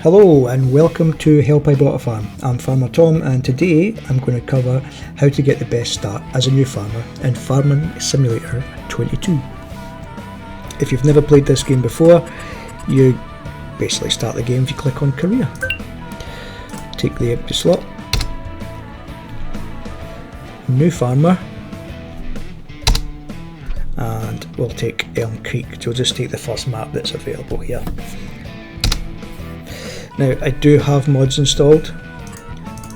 Hello and welcome to Help I Bought a Farm. I'm Farmer Tom and today I'm going to cover how to get the best start as a new farmer in Farmland Simulator 22. If you've never played this game before, you basically start the game if you click on Career. Take the empty slot. New Farmer. And we'll take Elm Creek, so we'll just take the first map that's available here. Now I do have mods installed,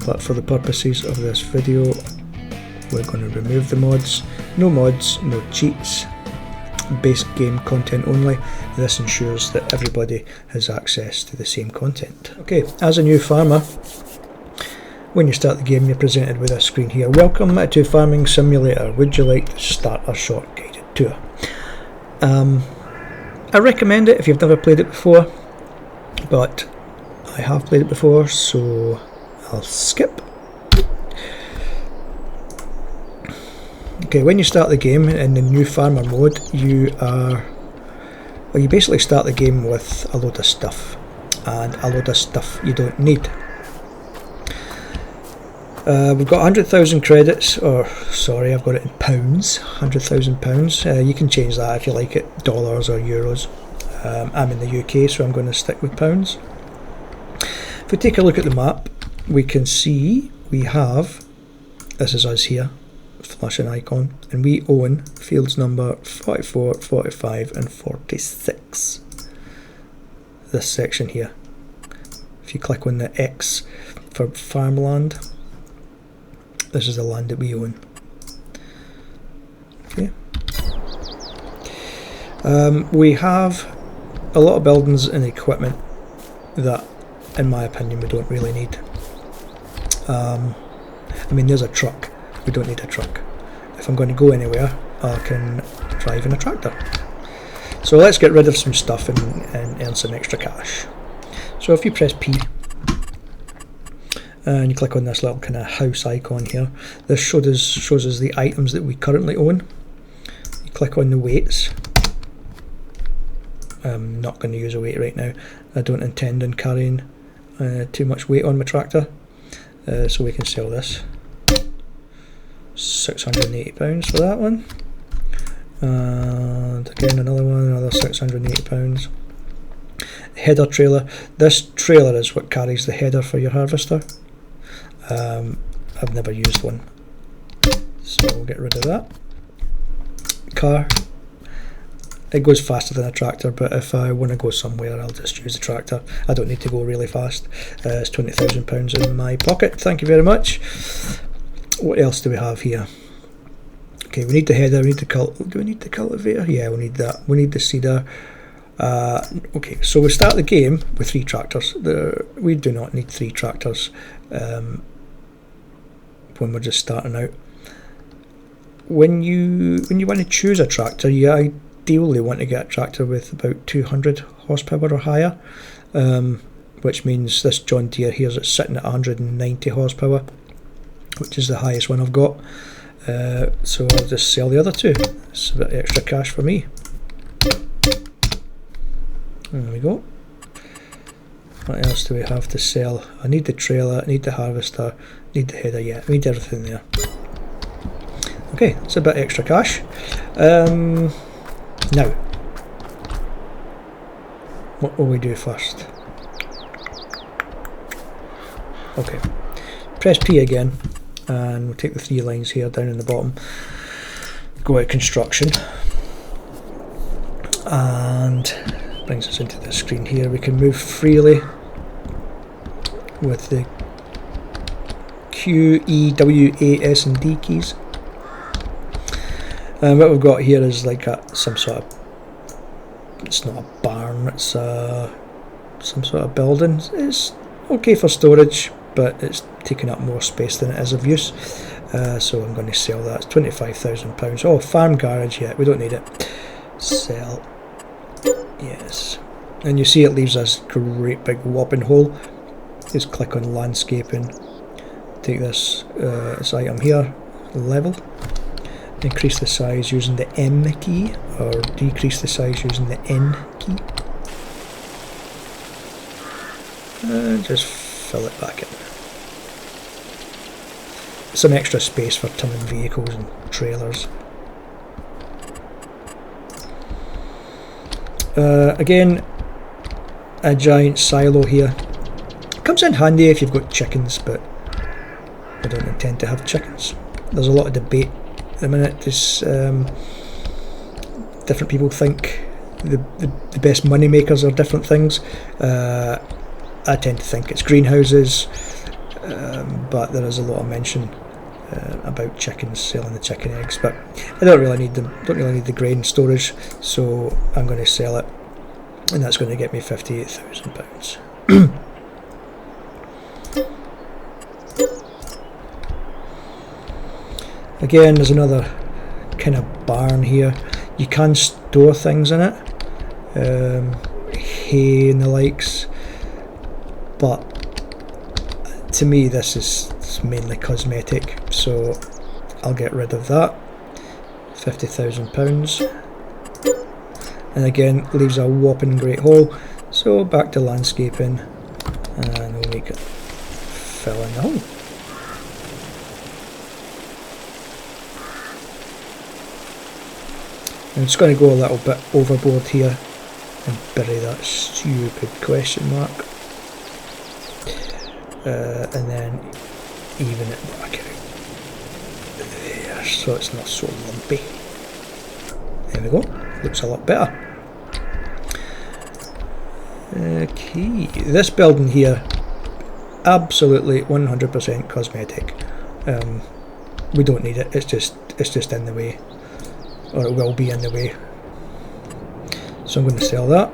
but for the purposes of this video we're going to remove the mods. No mods, no cheats, base game content only. This ensures that everybody has access to the same content. Okay, as a new farmer, when you start the game you're presented with a screen here. Welcome to Farming Simulator. Would you like to start a short guided tour? I recommend it if you've never played it before, but I have played it before, so I'll skip. Okay, when you start the game in the new farmer mode, you basically start the game with a load of stuff, and a load of stuff you don't need. We've got 100,000 credits, or sorry, I've got it in pounds, 100,000 pounds. You can change that if you like it, dollars or euros. I'm in the UK, so I'm going to stick with pounds. If we take a look at the map, we can see we have, this is us here, flashing icon, and we own fields number 44, 45 and 46. This section here. If you click on the X for farmland, this is the land that we own. Okay. We have a lot of buildings and equipment that, in my opinion, we don't really need. I mean, there's a truck. We don't need a truck. If I'm going to go anywhere, I can drive in a tractor. So let's get rid of some stuff and earn some extra cash. So if you press P and you click on this little kind of house icon here, this shows us the items that we currently own. You click on the weights. I'm not going to use a weight right now. I don't intend on carrying too much weight on my tractor, so we can sell this. £680 for that one, and again another one, another £680. Header trailer. This trailer is what carries the header for your harvester. I've never used one, so we'll get rid of that. Car. It goes faster than a tractor, but if I want to go somewhere I'll just use the tractor. I don't need to go really fast. It's £20,000 in my pocket, thank you very much. What else do we have here? Okay, we need the header, we need the do we need the cultivator? Yeah, we need that. We need the seeder. Okay, so we start the game with 3 tractors. We do not need 3 tractors when we're just starting out. When you want to choose a tractor, you ideally want to get a tractor with about 200 horsepower or higher, which means this John Deere here is sitting at 190 horsepower, which is the highest one I've got. So I'll just sell the other 2. It's a bit extra cash for me. There we go. What else do we have to sell? I need the trailer, I need the harvester, I need the header, yeah, I need everything there. Okay, it's a bit extra cash. Now, what will we do first? Okay, press P again, and we'll take the 3 lines here down in the bottom, go out construction, and brings us into the screen here. We can move freely with the Q, E, W, A, S and D keys. And what we've got here is like some sort of, it's not a barn, it's some sort of building. It's okay for storage, but it's taking up more space than it is of use. So I'm going to sell that. It's £25,000. Oh, farm garage, yeah, we don't need it. Sell. Yes. And you see it leaves this great big whopping hole. Just click on landscaping. Take this item here, level. Increase the size using the M key, or decrease the size using the N key. and just fill it back in. Some extra space for turning vehicles and trailers. Again, a giant silo here. Comes in handy if you've got chickens, but I don't intend to have chickens. There's a lot of debate at the minute. Different people think the best money makers are different things. I tend to think it's greenhouses, but there is a lot of mention about chickens, selling the chicken eggs, but I don't really need them. Don't really need the grain storage, so I'm going to sell it, and that's going to get me £58,000. Again, there's another kind of barn here. You can store things in it, hay and the likes, but to me this is mainly cosmetic, so I'll get rid of that. £50,000, and again leaves a whopping great hole, so back to landscaping, and we'll make it fill in the hole. I'm just going to go a little bit overboard here and bury that stupid question mark, and then even it back out there so it's not so lumpy. There we go, looks a lot better. Okay, this building here, absolutely 100% cosmetic. We don't need it, it's just in the way, or it will be in the way, so I'm going to sell that.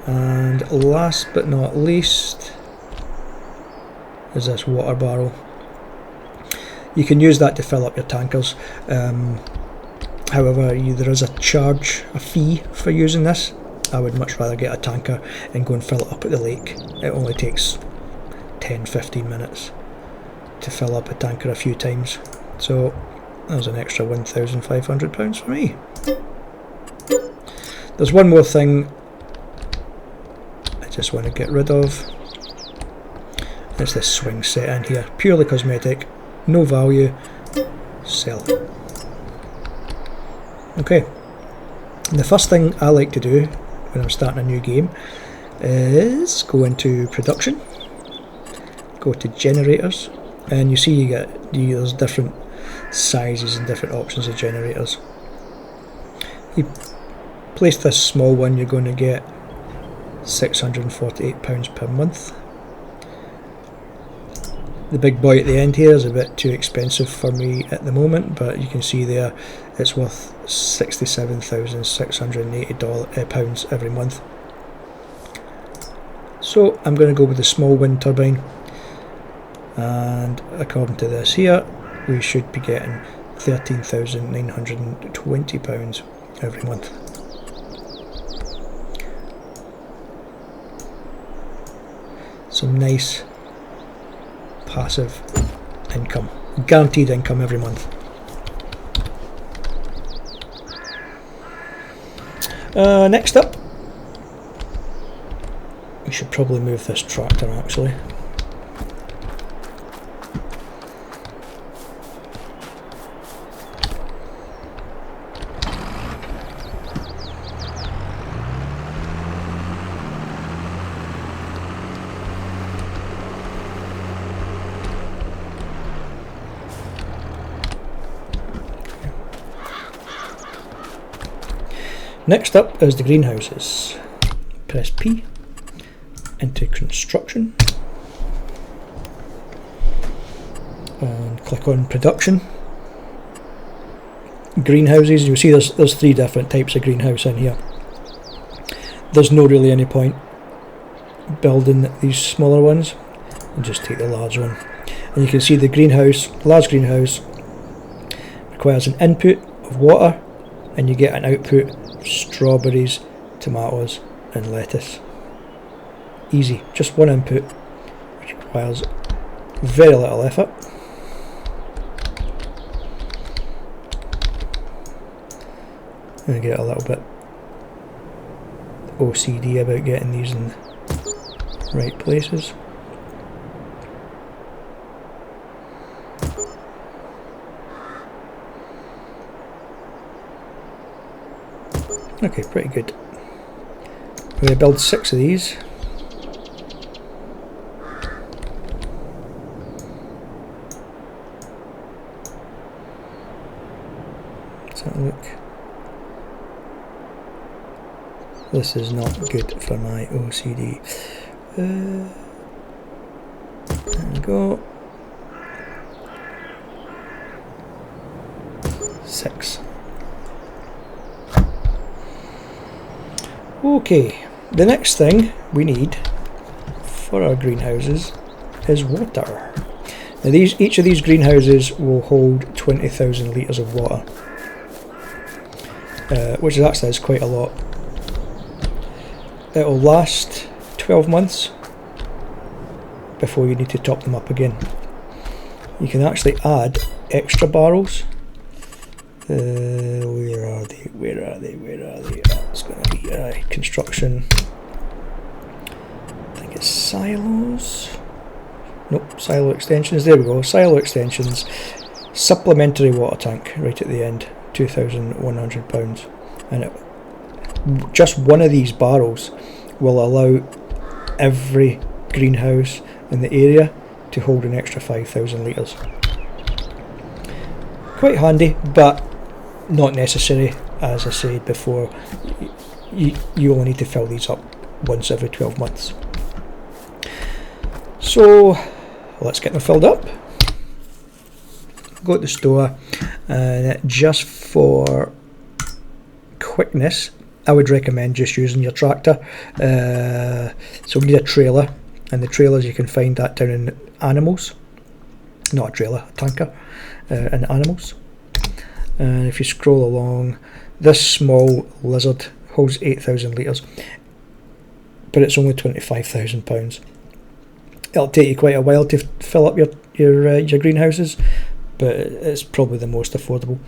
And last but not least is this water barrel. You can use that to fill up your tankers, however there is a fee for using this. I would much rather get a tanker and go and fill it up at the lake. It only takes 10-15 minutes to fill up a tanker a few times, so there's an extra £1,500 for me. There's one more thing I just want to get rid of. It's this swing set in here, purely cosmetic, no value, sell. Okay, and the first thing I like to do when I'm starting a new game is go into production, go to generators, and you see there's different sizes and different options of generators. You place this small one, you're going to get £648 per month. The big boy at the end here is a bit too expensive for me at the moment, but you can see there it's worth £67,680 every month. So I'm going to go with the small wind turbine, and according to this here we should be getting £13,920 every month. Some nice passive income, guaranteed income every month. Next up, we should probably move this tractor actually. Next up is the greenhouses. Press P into construction and click on production. Greenhouses, you'll see there's three different types of greenhouse in here. There's no really any point building these smaller ones, and just take the large one. And you can see the greenhouse, large greenhouse, requires an input of water and you get an output of strawberries, tomatoes and lettuce. Easy, just one input, which requires very little effort. And I get a little bit OCD about getting these in right places. Okay, pretty good. We're going to build 6 of these. Let's have a look. This is not good for my OCD. There we go. 6. Okay, the next thing we need for our greenhouses is water. Now each of these greenhouses will hold 20,000 litres of water, which is actually quite a lot. It will last 12 months before you need to top them up again. You can actually add extra barrels. Where are they? Where are they? Where are they? It's going to be construction. I think it's silos. Nope, silo extensions. There we go. Silo extensions. Supplementary water tank right at the end. £2,100. And just one of these barrels will allow every greenhouse in the area to hold an extra 5,000 litres. Quite handy, but not necessary. As I said before, you only need to fill these up once every 12 months. So let's get them filled up. Go to the store, and just for quickness, I would recommend just using your tractor. So we need a trailer, and the trailers you can find that down in animals. Not a trailer, a tanker, in animals. And if you scroll along, this small lizard holds 8,000 litres, but it's only £25,000. It'll take you quite a while to fill up your greenhouses, but it's probably the most affordable.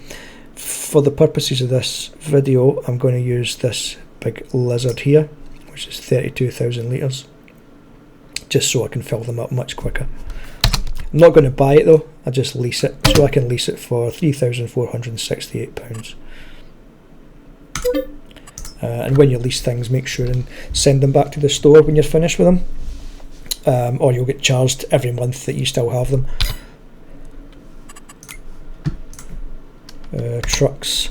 For the purposes of this video, I'm going to use this big lizard here, which is 32,000 litres, just so I can fill them up much quicker. I'm not going to buy it though, I just lease it, so I can lease it for £3,468. And when you lease things, make sure and send them back to the store when you're finished with them, or you'll get charged every month that you still have them. Trucks.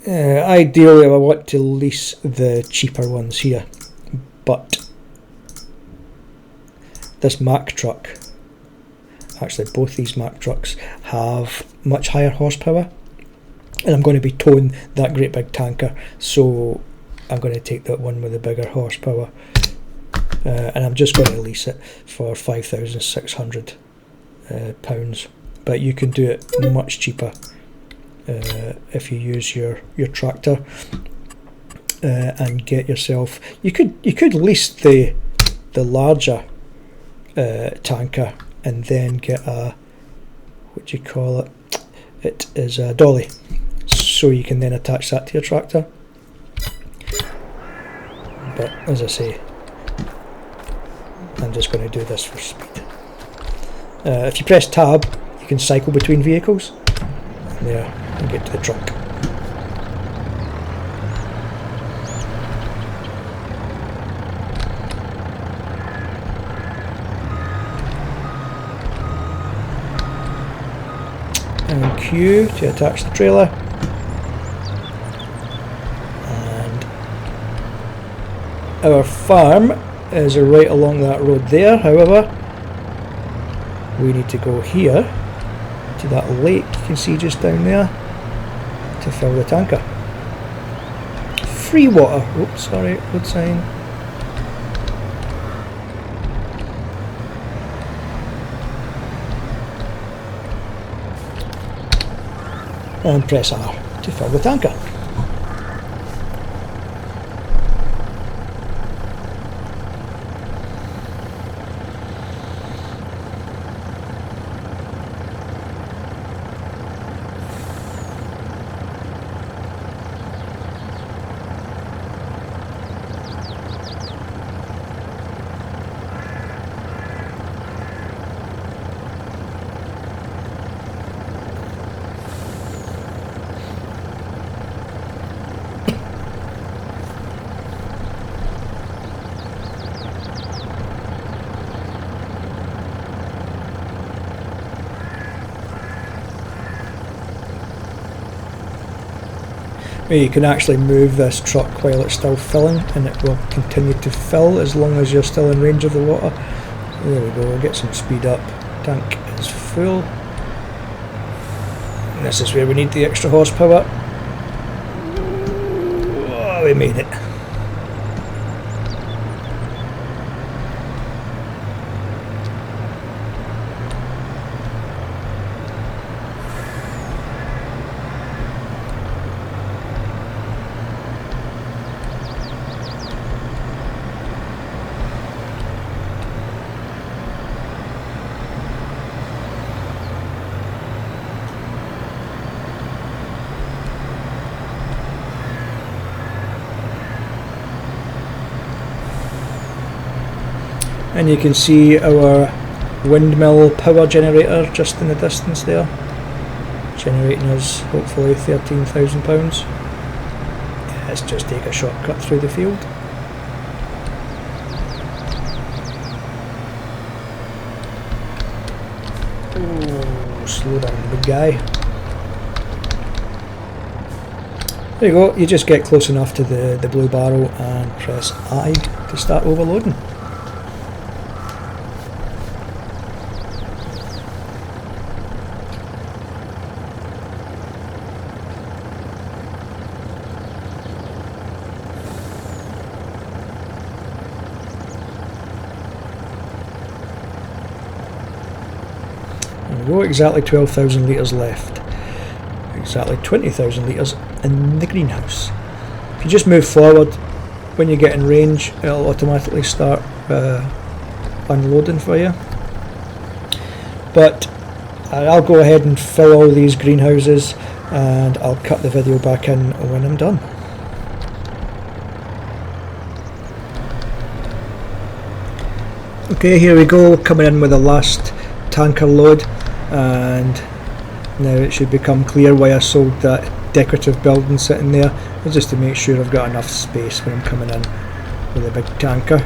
Ideally I want to lease the cheaper ones here, but this Mack truck, actually both these Mack trucks have much higher horsepower, and I'm going to be towing that great big tanker, so I'm going to take that one with the bigger horsepower, and I'm just going to lease it for £5,600. But you can do it much cheaper if you use your tractor, and get yourself. You could lease the larger tanker and then get a, what do you call it? It is a dolly, so you can then attach that to your tractor. But as I say, I'm just going to do this for speed. If you press tab, you can cycle between vehicles. There, and get to the truck. And Q to attach the trailer. And our farm is right along that road there, however, we need to go here to that lake you can see just down there to fill the tanker. Free water. Oops, sorry, road sign. And press R to fill the tanker. You can actually move this truck while it's still filling, and it will continue to fill as long as you're still in range of the water. There we go, we'll get some speed up. Tank is full. And this is where we need the extra horsepower. Oh, we made it. And you can see our windmill power generator just in the distance there, generating us hopefully £13,000. Let's just take a shortcut through the field. Oh, slow down, big guy. There you go, you just get close enough to the blue barrel and press I to start overloading. Exactly 12,000 litres left, exactly 20,000 litres in the greenhouse. If you just move forward, when you get in range it'll automatically start unloading for you. But I'll go ahead and fill all these greenhouses and I'll cut the video back in when I'm done. Okay, here we go, coming in with the last tanker load. And now it should become clear why I sold that decorative building sitting there, just to make sure I've got enough space when I'm coming in with a big tanker.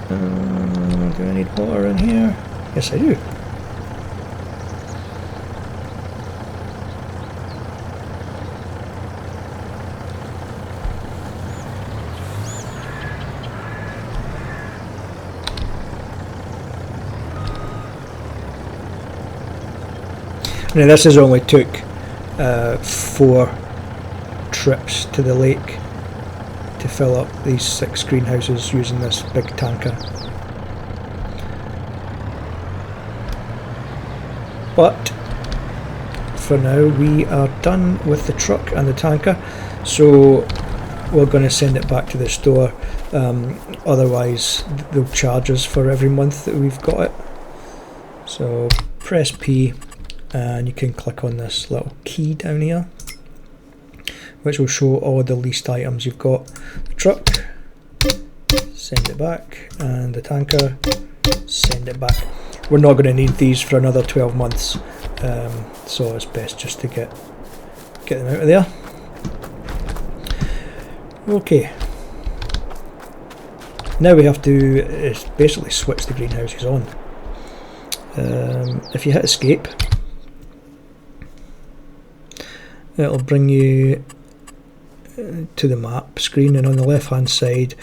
Do I need water in here? Yes I do. Now this has only took 4 trips to the lake to fill up these 6 greenhouses using this big tanker. But for now we are done with the truck and the tanker, so we're going to send it back to the store, otherwise they'll charge us for every month that we've got it. So press P and you can click on this little key down here, which will show all the leased items you've got. The truck, send it back, and the tanker, send it back. We're not going to need these for another 12 months, so it's best just to get them out of there. Okay, now we have to basically switch the greenhouses on. If you hit escape, it'll bring you to the map screen, and on the left hand side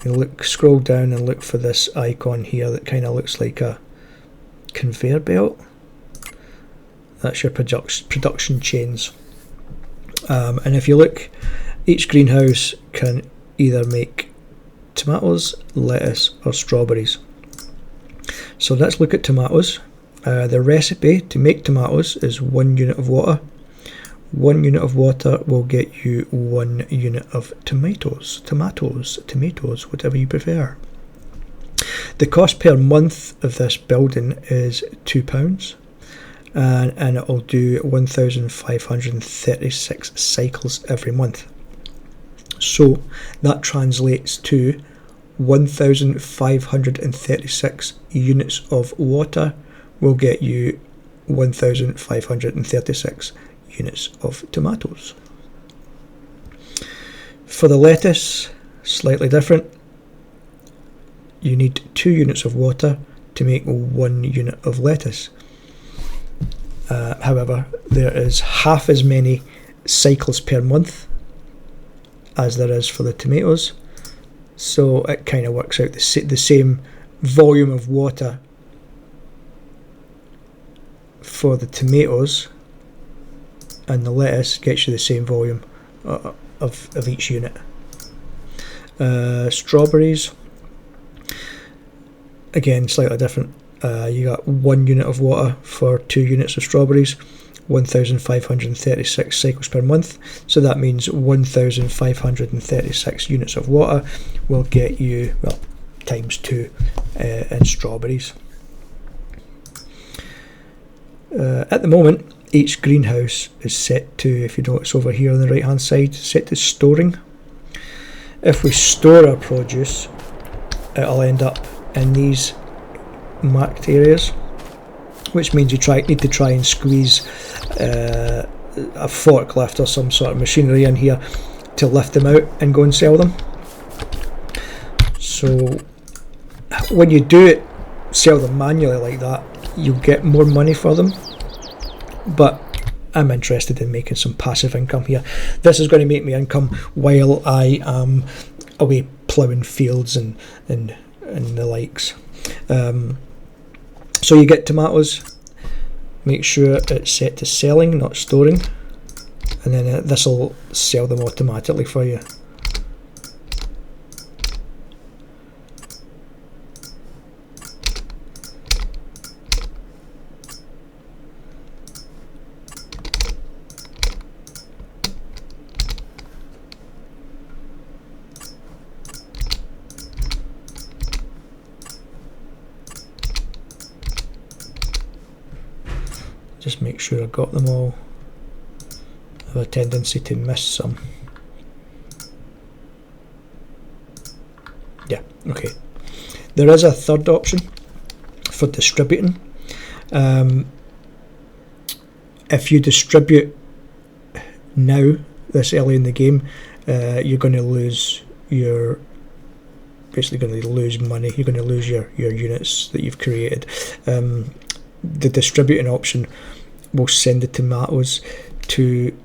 you scroll down and look for this icon here that kind of looks like a conveyor belt. That's your production chains, and if you look, each greenhouse can either make tomatoes, lettuce or strawberries. So let's look at tomatoes. The recipe to make tomatoes is 1 unit of water. 1 unit of water will get you 1 unit of tomatoes, whatever you prefer. The cost per month of this building is £2, and it will do 1,536 cycles every month. So that translates to 1,536 units of water will get you 1,536 units of tomatoes. For the lettuce, slightly different. You need 2 units of water to make 1 unit of lettuce. However, there is half as many cycles per month as there is for the tomatoes, so it kind of works out the same volume of water for the tomatoes, and the lettuce gets you the same volume of each unit. Strawberries, again slightly different. You got 1 unit of water for 2 units of strawberries, 1,536 cycles per month, so that means 1,536 units of water will get you, well, times 2 in strawberries. At the moment, each greenhouse is set to, if you notice over here on the right hand side, set to storing. If we store our produce, it'll end up in these marked areas, which means you need to try and squeeze a forklift or some sort of machinery in here to lift them out and go and sell them. So when you do it, sell them manually like that, you'll get more money for them, but I'm interested in making some passive income here. This is going to make me income while I am away ploughing fields and the likes. So you get tomatoes, make sure it's set to selling, not storing, and then this will sell them automatically for you. Just make sure I got them all. I have a tendency to miss some. Yeah, okay. There is a third option for distributing. If you distribute now, this early in the game, you're going to lose basically going to lose money. You're going to lose your units that you've created. The distributing option will send the tomatoes to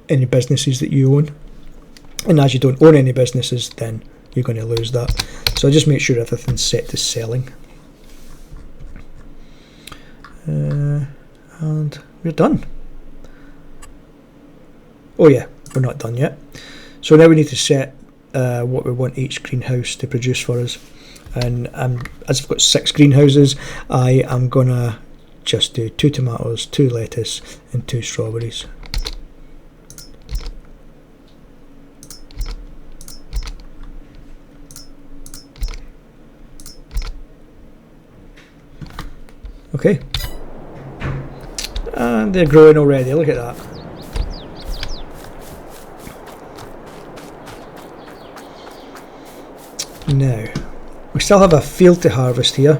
any businesses that you own, and as you don't own any businesses, then you're going to lose that. So just make sure everything's set to selling, and we're done. Oh yeah, we're not done yet. So now we need to set what we want each greenhouse to produce for us. And as I've got 6 greenhouses, I am gonna just do 2 tomatoes, 2 lettuce, and 2 strawberries. Okay, and they're growing already. Look at that. Now, we still have a field to harvest here,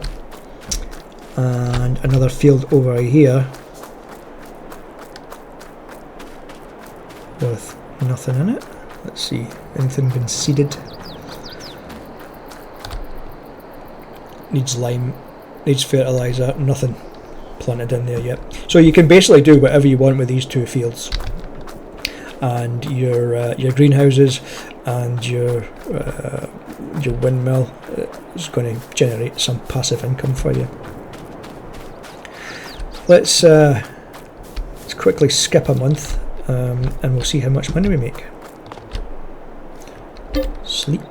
and another field over here with nothing in it. Let's see, anything been seeded? Needs lime, needs fertiliser, nothing planted in there yet. So you can basically do whatever you want with these 2 fields, and your greenhouses and your windmill is going to generate some passive income for you. Let's quickly skip a month, and we'll see how much money we make. Sleep.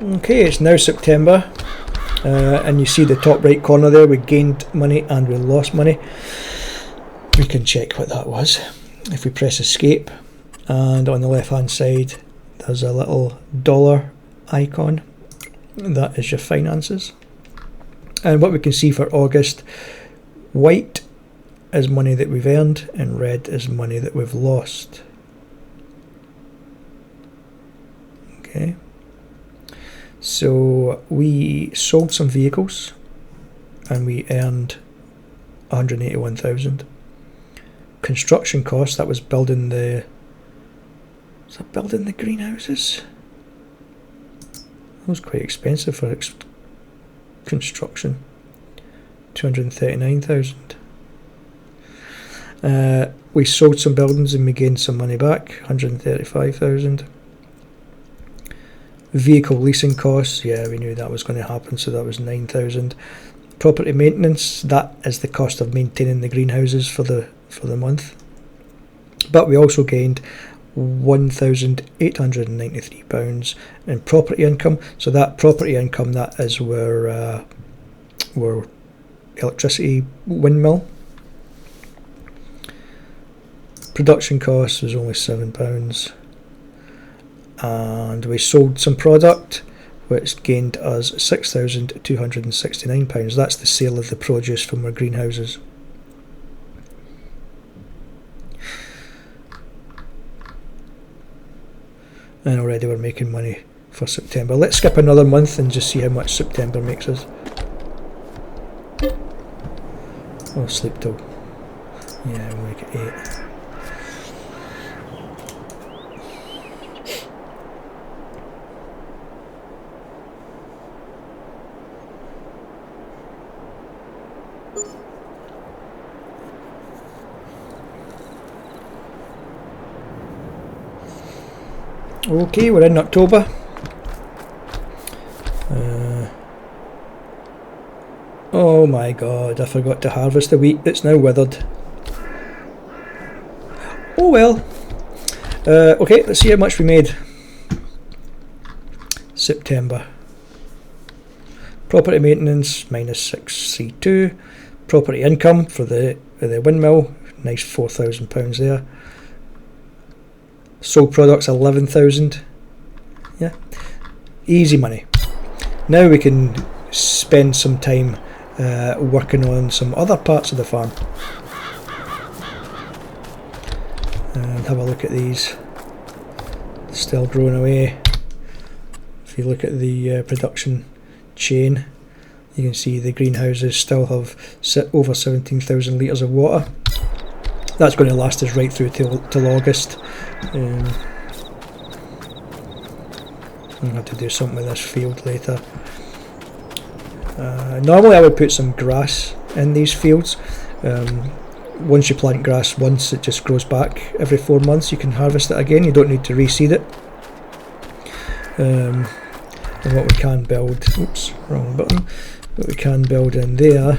Okay, it's now September, and you see the top right corner there, we gained money and we lost money. We can check what that was if we press escape, and on the left hand side there's a little dollar icon. That is your finances, and what we can see for August, white is money that we've earned and red is money that we've lost. Okay. So we sold some vehicles and we earned 181,000. Construction costs, that was building the greenhouses? That was quite expensive for construction. 239,000. We sold some buildings and we gained some money back, 135,000. Vehicle leasing costs, yeah, we knew that was going to happen, so that was 9,000. Property maintenance, that is the cost of maintaining the greenhouses for the month. But we also gained £1,893 in property income. So that property income, that is where electricity windmill. Production cost was only £7, and we sold some product which gained us £6,269. That's the sale of the produce from our greenhouses. And already we're making money for September. Let's skip another month and just see how much September makes us. I'll sleep till, yeah, we'll make it 8. Okay, we're in October. Oh my god, I forgot to harvest the wheat. It's now withered. Oh well. Okay, let's see how much we made. September. Property maintenance minus 6C2. Property income for the windmill, nice £4,000 there. Sold products 11,000. Yeah, easy money. Now we can spend some time working on some other parts of the farm and have a look at these. Still growing away. If you look at the production chain, you can see the greenhouses still have over 17,000 litres of water. That's going to last us right through till August. I'll have to do something with this field later. Normally I would put some grass in these fields. Once you plant grass once, it just grows back every 4 months. You can harvest it again, you don't need to reseed it. And what we can build, oops, wrong button. What we can build in there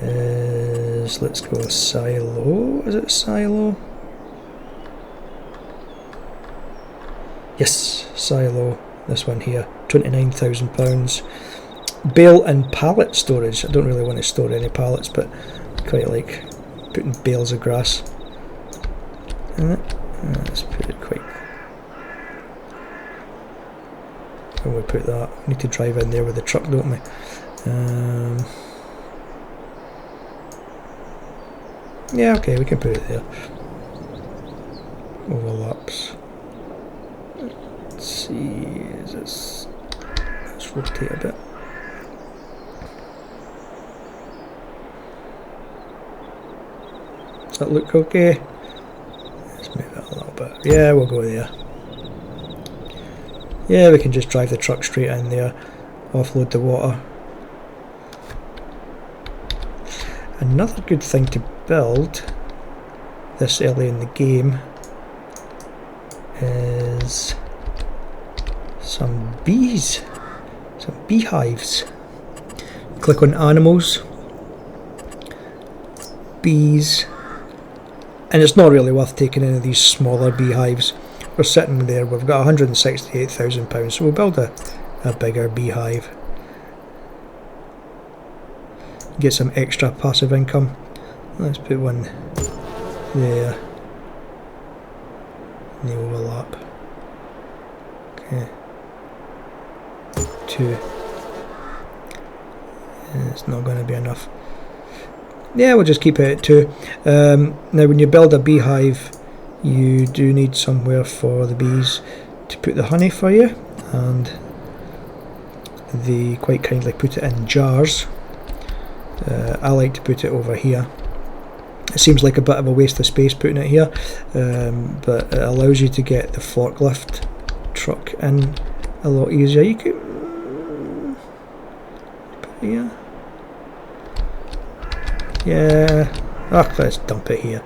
is, let's go silo. Is it silo? Yes, silo. This one here, £29,000. Bale and pallet storage. I don't really want to store any pallets, but I quite like putting bales of grass in it. Let's put it quick. When we put that, we need to drive in there with the truck, don't we? Yeah, okay, we can put it there. Overlaps. Let's see, is this, let's rotate a bit. Does that look okay? Let's move that a little bit. Yeah, we'll go there. Yeah, we can just drive the truck straight in there, offload the water. Another good thing to build this early in the game is some bees, some beehives. Click on animals, bees, and it's not really worth taking any of these smaller beehives. We're sitting there, we've got £168,000, so we'll build a bigger beehive. Get some extra passive income. Let's put one there. The overlap. Okay. 2. It's not going to be enough. Yeah, we'll just keep it at 2. Now when you build a beehive, you do need somewhere for the bees to put the honey for you, and they quite kindly put it in jars. I like to put it over here. It seems like a bit of a waste of space putting it here, but it allows you to get the forklift truck in a lot easier. You could put it here. Yeah, let's dump it here.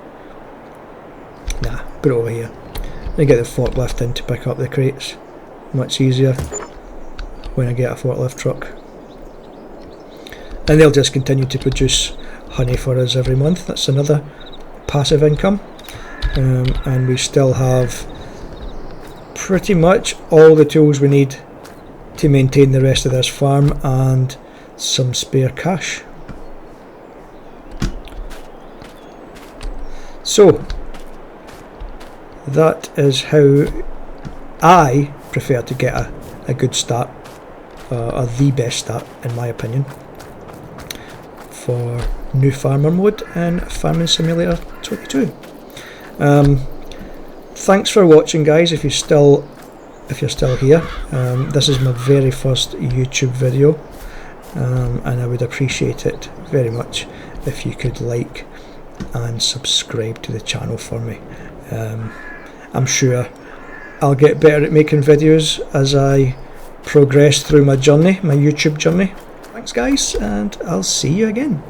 Nah, put it over here. And get the forklift in to pick up the crates. Much easier when I get a forklift truck. And they'll just continue to produce honey for us every month. That's another passive income. And we still have pretty much all the tools we need to maintain the rest of this farm and some spare cash. So that is how I prefer to get a good start, or the best start in my opinion, for new farmer mode in Farming Simulator 22. Thanks for watching, guys. If you're still here, this is my very first YouTube video, and I would appreciate it very much if you could like and subscribe to the channel for me. I'm sure I'll get better at making videos as I progress through my journey, my YouTube journey. Thanks, guys, and I'll see you again.